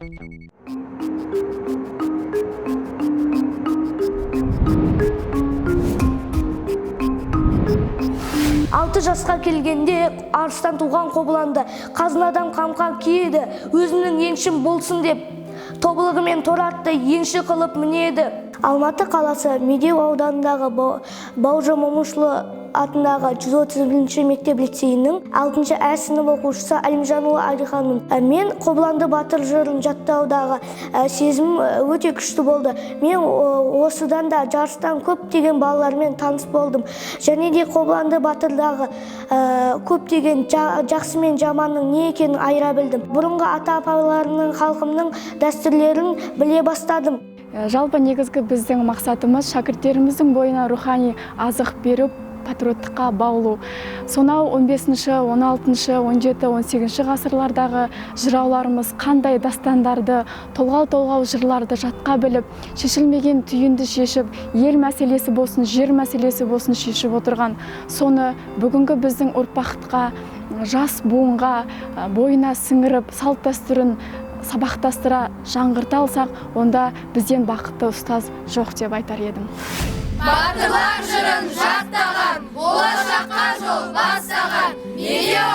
Алты жасқа келгенде арыстан туған қобыланды, қазынадан қамқа киеді, өзінің еншім болсын деп, тобылғымен торатты енші қылып мінеді. Алматы қаласы Медеу ауданындағы Бауыржан Момышұлы атындағы 131-ші мектеп лицейінің 6-шы А сынып оқушысы Әлімжанұлы Әлиханмын. Мен Қобыланды батыр жырын жаттаудағы сезім өте күшті болды. Мен осыдан да жарыстан көптеген балалармен таныс болдым. Және де Қобыланды батырдағы көптеген жақсы мен жаманның не екенін айыра білдім. Бұрынғы ата-апаларымның, халқымның дәстүрлерін біле бастадым. Жалпы негізгі біздің мақсатымыз шәкірттеріміздің бойына рухани азық беріп, патриоттыққа баулу. Сонау 15-ші, 16-ші, 17-ші, 18-ші ғасырлардағы жырауларымыз қандай дастандарды, толғау жырларды жатқа біліп, шешілмеген түйінді шешіп, ел мәселесі болсын, жер мәселесі болсын шешіп отырған. Соны бүгінгі біздің ұрпаққа, жас буынға бойына сіңіріп, салт дәстүрін сабақтастыра жаңғырта алсақ, онда бізден бақытты ұстаз жоқ деп айтар едім. Батырлар жырын жаттаған, болашаққа жол бастаған, Медеу